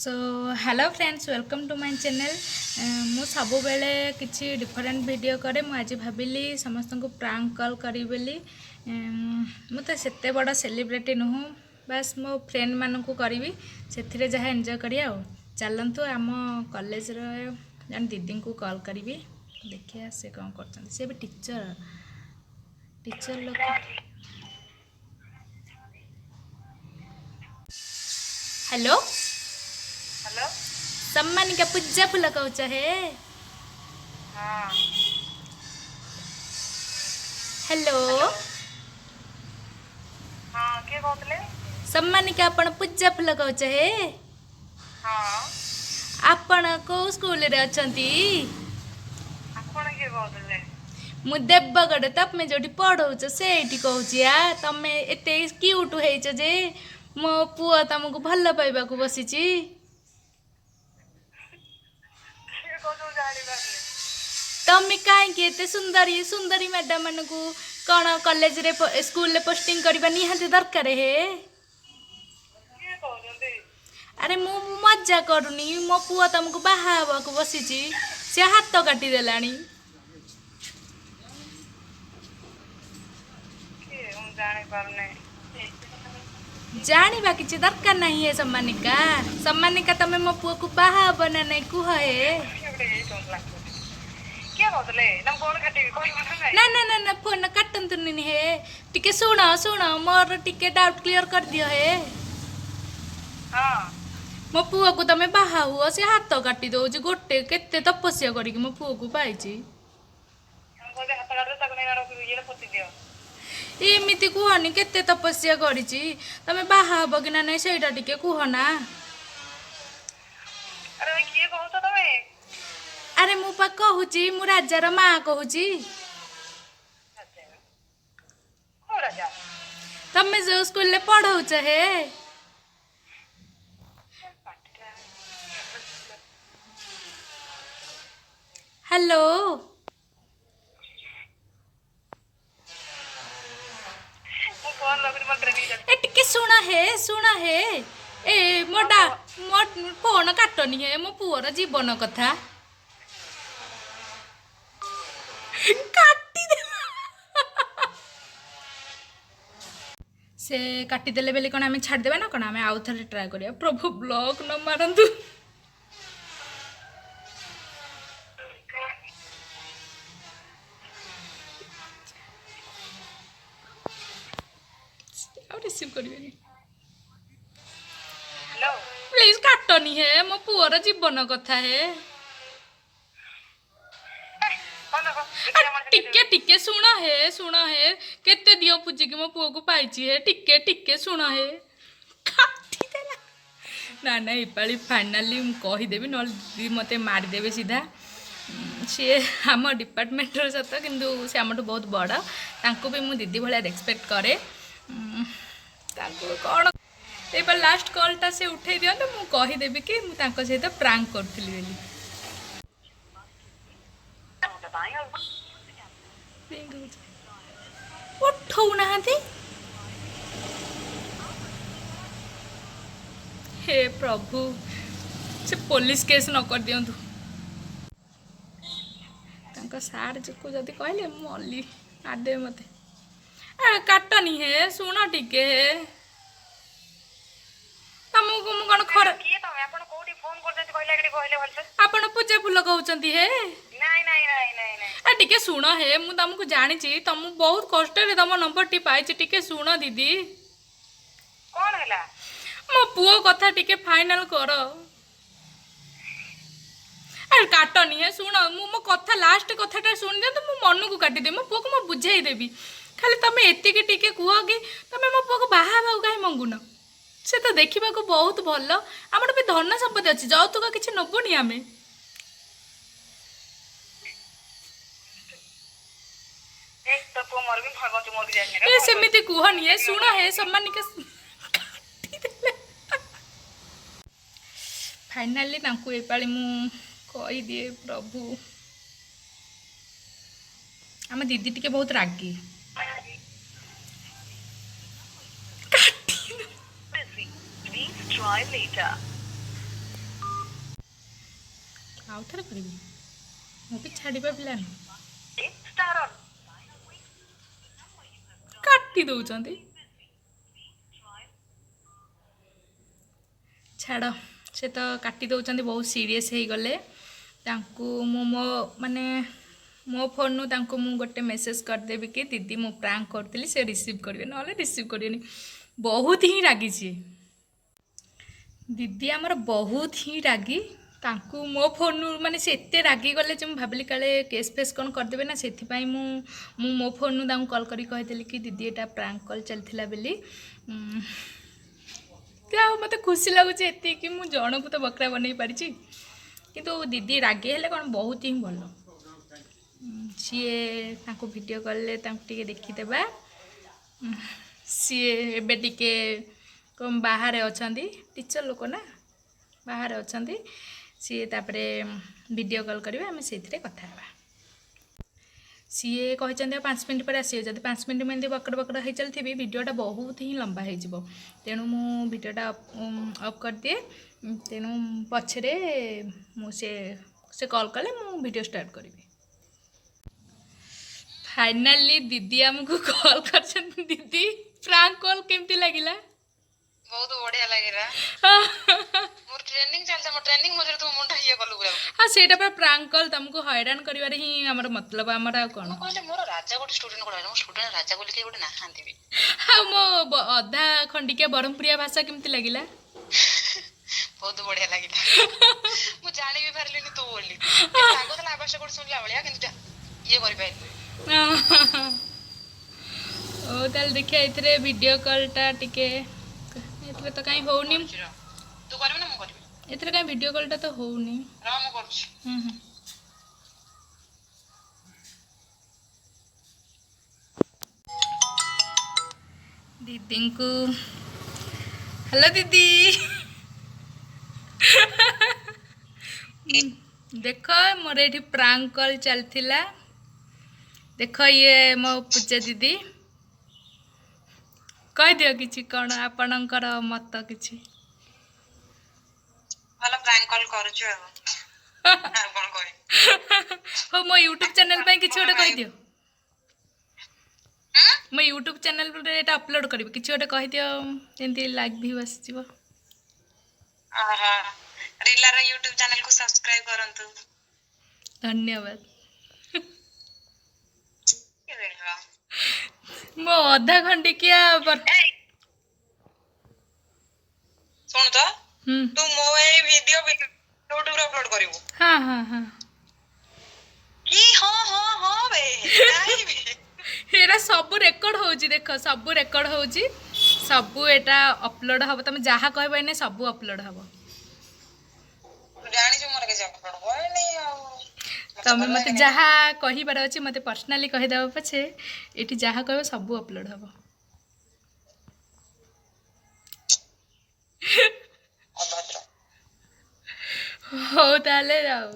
So hello friends welcome to my channel. मु सब बेले किसी डिफरेंट वीडियो करे मु आज भाविली समस्त को प्रांक कॉल करी बोली। मु तो सेते बड़ा सेलिब्रिटी नुह बस मो फ्रेंड मान को करी से जहाँ एंजॉय करिया चलतु आम कॉलेज जन दीदी को कॉल करी देखिए से कौन कर सी भी टीचर टीचर लोग। हेलो हेलो सम्मान का पूजा फूल कहच हे। हाँ हेलो हाँ किए कहते सम्मान का आपण पूजा फूल कहच हे। हाँ आपण को स्कूल रे अछंती आपण किए कहते मु देवगढ़ तमे जोटी पढ़ौच सेठी कहूची आ तमे एते क्यूट हेच जे मो पुआ तुमको भल पाइबा को बसीची। किए कहते जानी पारले तमे काहे एते सुंदरी सुंदरी मैडम मन को कौन कॉलेज रे स्कूल रे पोस्टिंग करबा निहाती दरकार हे। किए कहते अरे मु मजा करूनी मो पुआ तुमको बाहा हवा को बसीची से हाथ काटी देलानी। किए हम जानी पारने जानिबा किछि दरकार नहीं है। सम्मानिका तमे मो पुआ को बाहा हबा ना नहीं कुह हे। किए कहते नम फोन काटी कोई मन ना ना ना ना फोन काटंतुनी हे टिके सुन सुन मोर टिके डाउट क्लियर कर दियो हे। हाँ मो पुआ को तमे बाहा हुआ से हाथ काटी दो गोटे केते तपस्या करिक मो पुआ को पाइची। हम कहते हाथ काटे तक नहीं रखी ये पोती दियो एमिति कुहनी केते तपस्या करिची तमे बाहा हब कि ना नहीं सेटा टिके कुह ना। अरे भाई किए कहत तमे अरे मु पा कहूची मु राजार माँ कहूची हो राजा तमे जो स्कूल ले पढ़ौच हे। हेलो मु फोन लगनी मन ट्रेनिंग जा ए टिके सुना है ए मोटा मो फोन काटनी है मो पुअर जीवन कथा काटी दे से काटी देले बेले कौन आम छाड़ देबा ना कौन आम आउ थे ट्राए करिया। प्रभु ब्लॉक न मारंतु रिसीव करिवेनी हेलो प्लीज काटनी है मो पुअर जीवन कथा है। कौन को टिके टिके सुना है केते दियो पूजी के मो पुओ को पाइची है टिके टिके सुना है काटी देला ना ना एपाली फाइनाली मु कहि देबी न दी मते मार देबे सीधा। सी आम डिपार्टमेंट सत किंतु से आमठू बहुत बड़ तांको भी मु दीदी भलिया रेस्पेक्ट करे। तांको कौन एबार लास्ट कॉलटा से उठे दियो तो मु कहि देबी कि मु तांको सहित प्रांक करथिली बेली। उठौ नाहांती हे प्रभु से पुलिस केस न कर दियंतु तांका सार को जदी कहले मल्ली आदे मते ए काटनी है सुना टिके तमको मु कोन खर किए तमे आपण कोठी फोन कर देती कहले एडी कहले भलसे आपण पूजा फूल कहउचंती हे। नहीं नहीं नहीं नहीं नहीं आ टिके सुन हे मु तुमको जानी तुम बहुत कष्ट रे तुम नंबर टी पाइछि टिके सुन दीदी कौन हैला मो पुओ कथा टिके फाइनल कर। अरे काटनी है सुन मु मो कथा लास्ट कथाटा सुन दे तो मो मन को काटी दे मो पुओ को मो बुझाई देबी खाली तमे एतिके टिके कुह कि तमे मो पुओ को बाहा बाऊ काहे मंगुन से तो देखा को बहुत भल आमर भी धन संपत्ति अच्छी जौतुक किसी नबुनी आम सेमती कहनी है शुण है सम्मान फाइनाली एपाली मु कहीदिए प्रभु आम दीदी टिके बहुत रागी Try later. ଆଉ ଥରେ କରିବି ମୁଁ ବି ଛାଡ଼ିବା ପିଲା ନୁହଁ Star on. କାଟି ଦଉଛନ୍ତି ଛାଡ଼ ସେ ତ କାଟି ଦଉଛନ୍ତି ବହୁତ ସିରିୟସ୍ ହେଇଗଲେ ତାଙ୍କୁ ମୁଁ ମୋ ମାନେ ମୋ ଫୋନ୍ରୁ ତାଙ୍କୁ ମୁଁ ଗୋଟେ ମେସେଜ୍ କରିଦେବି କି ଦିଦି ମୁଁ ପ୍ରାଙ୍କ କରିଥିଲି ସେ ରିସିଭ୍ କରିବେ ନହେଲେ ରିସିଭ୍ କରିବେନି ବହୁତ ହିଁ ରାଗିଛି ଦିଦି ଆମର ବହୁତ ହିଁ ରାଗି ତାଙ୍କୁ ମୋ ଫୋନ୍ରୁ ମାନେ ସେ ଏତେ ରାଗିଗଲେ ଯେ ମୁଁ ଭାବିଲି କାଳେ କେସ୍ ଫେସ୍ କ'ଣ କରିଦେବେ ନା ସେଥିପାଇଁ ମୁଁ ମୋ ଫୋନ୍ରୁ ତାଙ୍କୁ କଲ୍ କରି କହିଥିଲି କି ଦିଦି ଏଇଟା ପ୍ରାଙ୍କ କଲ୍ ଚାଲିଥିଲା ବୋଲି ଆଉ ମୋତେ ଖୁସି ଲାଗୁଛି ଏତିକି ମୁଁ ଜଣକୁ ତ ବକରା ବନେଇ ପାରିଛି କିନ୍ତୁ ଦିଦି ରାଗି ହେଲେ କ'ଣ ବହୁତ ହିଁ ଭଲ ସିଏ ତାଙ୍କୁ ଭିଡ଼ିଓ କଲ୍ରେ ତାଙ୍କୁ ଟିକେ ଦେଖିଦେବା ସିଏ ଏବେ ଟିକେ ବାହାରେ ଅଛନ୍ତି ଟିଚର ଲୋକ ନା ବାହାରେ ଅଛନ୍ତି ସିଏ ତାପରେ ଭିଡ଼ିଓ କଲ୍ କରିବେ ଆମେ ସେଇଥିରେ କଥା ହେବା ସିଏ କହିଛନ୍ତି ଆଉ 5 ମିନିଟ୍ ପରେ ଆସିବେ ଯଦି 5 ମିନିଟ୍ ମୁଁ ଏମିତି ବକଡ଼ ବକଡ଼ ହେଇ ଚାଲିଥିବି ଭିଡ଼ିଓଟା ବହୁତ ହିଁ ଲମ୍ବା ହେଇଯିବ ତେଣୁ ମୁଁ ଭିଡ଼ିଓଟା ଅଫ୍ କରିଦିଏ ତେଣୁ ପଛରେ ମୁଁ ସେ କଲ୍ କଲେ ମୁଁ ଭିଡ଼ିଓ ଷ୍ଟାର୍ଟ କରିବି फाइनाली दीदी आमको कॉल कर दीदी फ्रांक कॉल केमती लागिला बहुत बढ़िया लगिला मोर ट्रेनिंग चलता मोर ट्रेनिंग मजर तू मुंडा ये कलु बुला हाँ सेटा पर फ्रांक कॉल तुमको हैरान करिवार ही हमर मतलब हमर आ कोन कहले मोर राजा गोटे स्टूडेंट कोला मोर स्टूडेंट राजा बोली के गोटे नाहांती भी हाँ मो अधा खंडिकिया बरहमपुरिया भाषा केमती लागिला बहुत बढ़िया लगिला मु जानि भी पारलिनी तू बोली लागो तला आवश्यक गोटे सुनला बलिया किंतु ये करि पाइल ओ ताल देखिए इथरे वीडियो कॉलटा टिके इथरे तो काई होउनी तू करबे ना मु करबे इथरे काई वीडियो कॉलटा तो होउनी रा मु करछि दीदी को हेलो दीदी देख मोर ये प्रांक कॉल चलथिला देख ये मो पूजा दीदी कह दियो किछि कोन आपनकर मत किछि वाला प्रैंक कॉल करछु आ कोन कहि हो मो YouTube चैनल पे किछि ओटे कह दियो मो YouTube चैनल पे एटा अपलोड करबी किछि ओटे कह दियो जेंति लाइक व्यू आस जीवो आहा रिलार YouTube चैनल को सब्सक्राइब करंतु धन्यवाद के देखा मो आधा खंडिकिया सुन तो तू मो ए वीडियो YouTube रे अपलोड करिवो हां हां हां की हां हां हां बे नाही बे एरा सब रेकॉर्ड होउची देखो सब रेकॉर्ड होउची सब एटा अपलोड हबो तुम जहा कहबे ने सब अपलोड हबो जानि जो मोर के अपलोड होय नै आ तुम मते जहा कहि बार अछि मते पर्सनली कहि देबो पछे एठी जहा कहबो सब अपलोड हबो अभद्र हो ताले जाओ